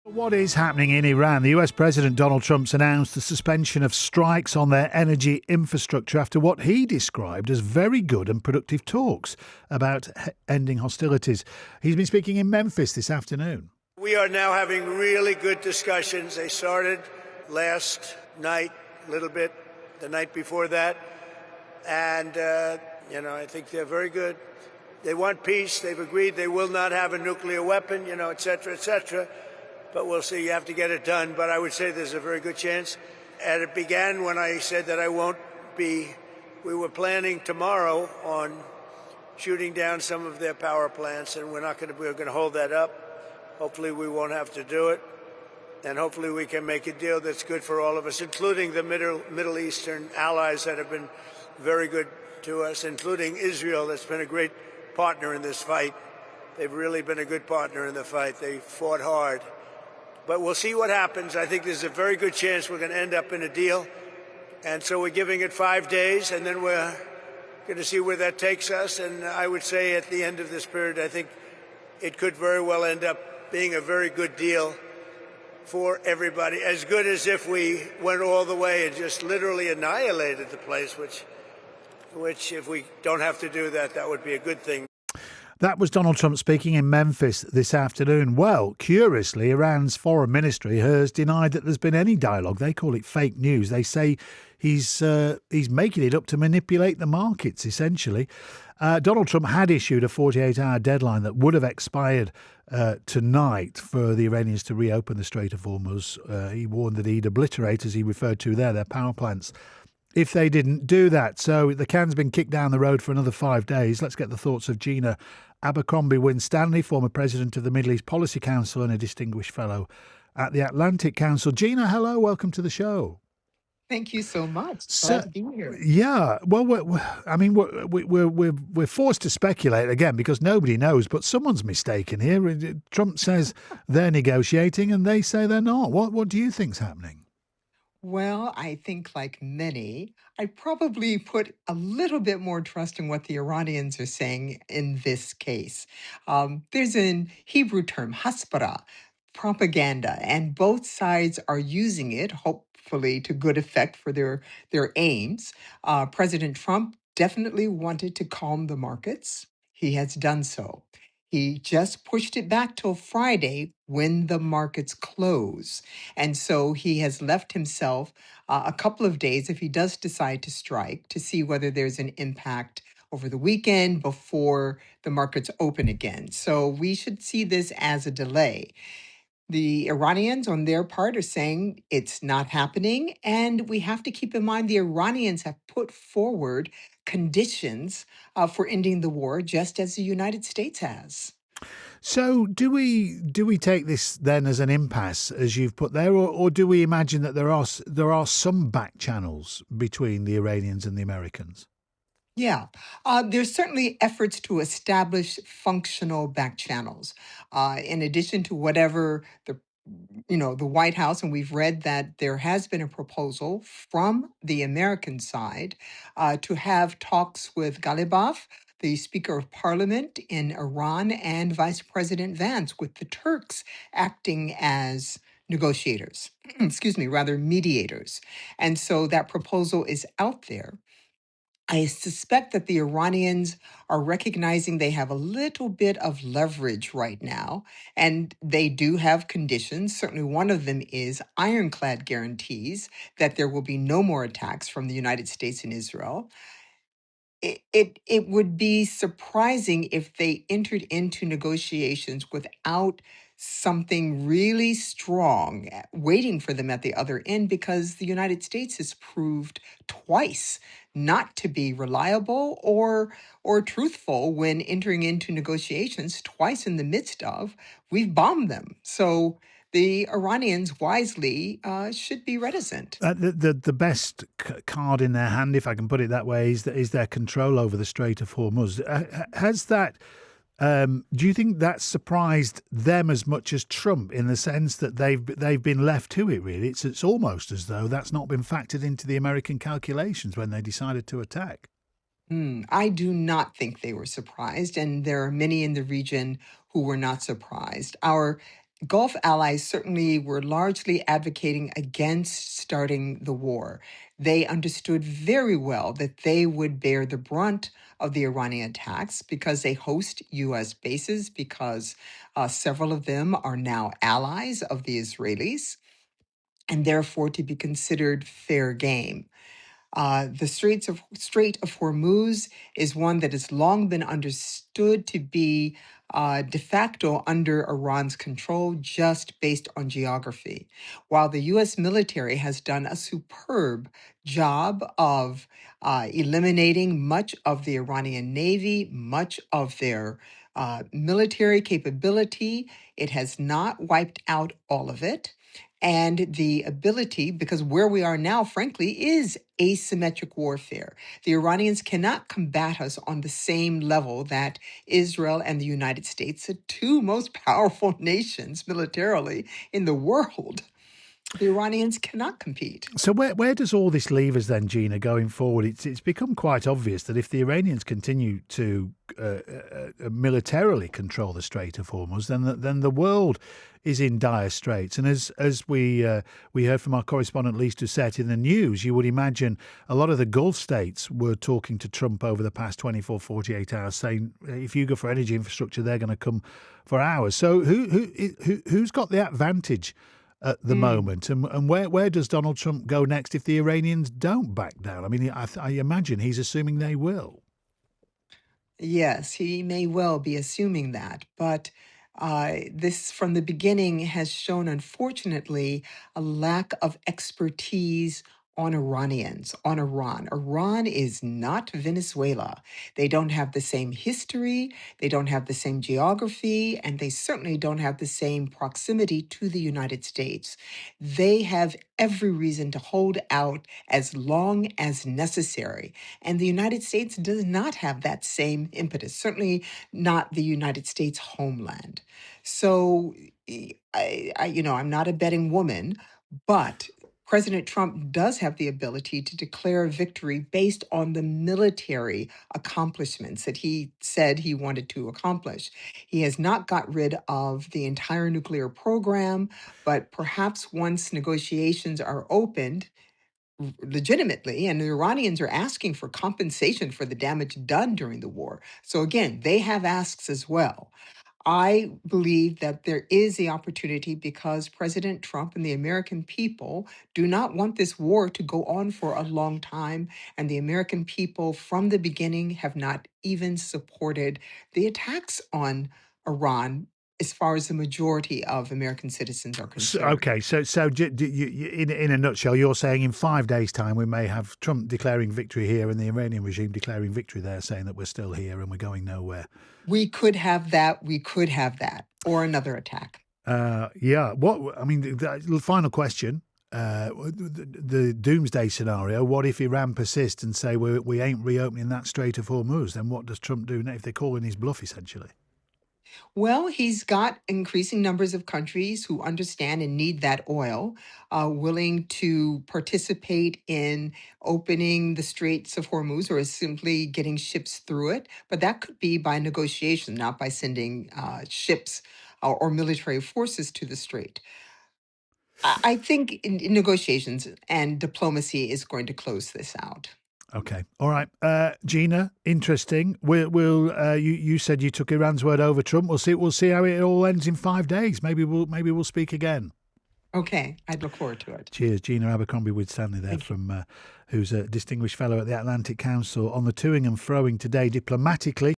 What is happening in Iran? The US President Donald Trump's announced the suspension of strikes on their energy infrastructure after what he described as very good and productive talks about ending hostilities. He's been speaking in Memphis this afternoon. We are now having really good discussions. They started last night, a little bit, the night before that. And, I think they're very good. They want peace. They've agreed they will not have a nuclear weapon, et cetera, et cetera. But we'll see. You have to get it done. But I would say there's a very good chance. And it began when I said that I won't be. We were planning tomorrow on shooting down some of their power plants, and we're going to hold that up. Hopefully we won't have to do it. And hopefully we can make a deal that's good for all of us, including the Middle Eastern allies that have been very good to us, including Israel, that's been a great partner in this fight. They've really been a good partner in the fight. They fought hard. But we'll see what happens. I think there's a very good chance we're going to end up in a deal. And so we're giving it 5 days, and then we're going to see where that takes us. And I would say at the end of this period, I think it could very well end up being a very good deal for everybody. As good as if we went all the way and just literally annihilated the place, which if we don't have to do that, that would be a good thing. That was Donald Trump speaking in Memphis this afternoon. Well, curiously, Iran's foreign ministry has denied that there's been any dialogue. They call it fake news. They say he's making it up to manipulate the markets, essentially. Donald Trump had issued a 48-hour deadline that would have expired tonight for the Iranians to reopen the Strait of Hormuz. He warned that he'd obliterate, as he referred to there, their power plants if they didn't do that. So the can's been kicked down the road for another 5 days. Let's get the thoughts of Gina Abercrombie-Winstanley, former president of the Middle East Policy Council and a distinguished fellow at the Atlantic Council. Gina, hello, welcome to the show. Thank you so much. Glad to be here. Yeah, well, we're forced to speculate again because nobody knows, but someone's mistaken here. Trump says they're negotiating and they say they're not. What do you think's happening? Well, I think like many, I probably put a little bit more trust in what the Iranians are saying in this case. There's an Hebrew term, haspara, propaganda, and both sides are using it, hopefully to good effect for their aims. President Trump definitely wanted to calm the markets. He has done so. He just pushed it back till Friday when the markets close. And so he has left himself a couple of days, if he does decide to strike, to see whether there's an impact over the weekend before the markets open again. So we should see this as a delay. The Iranians, on their part, are saying it's not happening. And we have to keep in mind the Iranians have put forward conditions for ending the war, just as the United States has. So do we take this then as an impasse, as you've put there, or do we imagine that there are some back channels between the Iranians and the Americans? Yeah, there's certainly efforts to establish functional back channels. In addition to whatever the White House, and we've read that there has been a proposal from the American side to have talks with Ghalibaf, the Speaker of Parliament in Iran, and Vice President Vance, with the Turks acting as negotiators, rather mediators. And so that proposal is out there. I suspect that the Iranians are recognizing they have a little bit of leverage right now, and they do have conditions. Certainly, one of them is ironclad guarantees that there will be no more attacks from the United States and Israel. It would be surprising if they entered into negotiations without something really strong waiting for them at the other end, because the United States has proved twice not to be reliable or truthful when entering into negotiations. Twice in the midst of, we've bombed them. So the Iranians wisely should be reticent. The best card in their hand, if I can put it that way, is their control over the Strait of Hormuz. Has that? Do you think that surprised them as much as Trump, in the sense that they've been left to it? Really, it's almost as though that's not been factored into the American calculations when they decided to attack. I do not think they were surprised, and there are many in the region who were not surprised. Our Gulf allies certainly were largely advocating against starting the war. They understood very well that they would bear the brunt of the Iranian attacks because they host U.S. bases, because several of them are now allies of the Israelis, and therefore to be considered fair game. The Strait of Hormuz is one that has long been understood to be de facto under Iran's control, just based on geography. While the U.S. military has done a superb job of eliminating much of the Iranian Navy, much of their military capability, it has not wiped out all of it. And the ability, because where we are now, frankly, is asymmetric warfare. The Iranians cannot combat us on the same level that Israel and the United States, the two most powerful nations militarily in the world, the Iranians cannot compete. So where does all this leave us then, Gina, going forward? It's become quite obvious that if the Iranians continue to militarily control the Strait of Hormuz, then the world is in dire straits. And as we heard from our correspondent Lise Doucette in the news, you would imagine a lot of the Gulf states were talking to Trump over the past 24, 48 hours, saying if you go for energy infrastructure, they're going to come for ours. So who's got the advantage at the moment, and where does Donald Trump go next if the Iranians don't back down? I mean, I imagine he's assuming they will. Yes, he may well be assuming that, but this from the beginning has shown, unfortunately, a lack of expertise on Iranians, on Iran. Iran is not Venezuela. They don't have the same history, they don't have the same geography, and they certainly don't have the same proximity to the United States. They have every reason to hold out as long as necessary. And the United States does not have that same impetus, certainly not the United States homeland. So, I'm not a betting woman, but President Trump does have the ability to declare victory based on the military accomplishments that he said he wanted to accomplish. He has not got rid of the entire nuclear program, but perhaps once negotiations are opened, legitimately, and the Iranians are asking for compensation for the damage done during the war. So again, they have asks as well. I believe that there is the opportunity because President Trump and the American people do not want this war to go on for a long time. And the American people from the beginning have not even supported the attacks on Iran as far as the majority of American citizens are concerned. Okay, so in a nutshell, you're saying in 5 days' time we may have Trump declaring victory here and the Iranian regime declaring victory there, saying that we're still here and we're going nowhere. We could have that. We could have that, or another attack. Yeah. The final question. The doomsday scenario. What if Iran persists and say we ain't reopening that Strait of Hormuz? Then what does Trump do if they're calling his bluff, essentially? Well, he's got increasing numbers of countries who understand and need that oil, willing to participate in opening the Straits of Hormuz or simply getting ships through it. But that could be by negotiation, not by sending ships or military forces to the strait. I think in negotiations and diplomacy is going to close this out. Okay. All right. Gina, interesting. You said you took Iran's word over Trump. We'll see how it all ends in 5 days. Maybe we'll speak again. Okay. I'd look forward to it. Cheers. Gina Abercrombie-Winstanley there who's a distinguished fellow at the Atlantic Council on the toing and froing today diplomatically.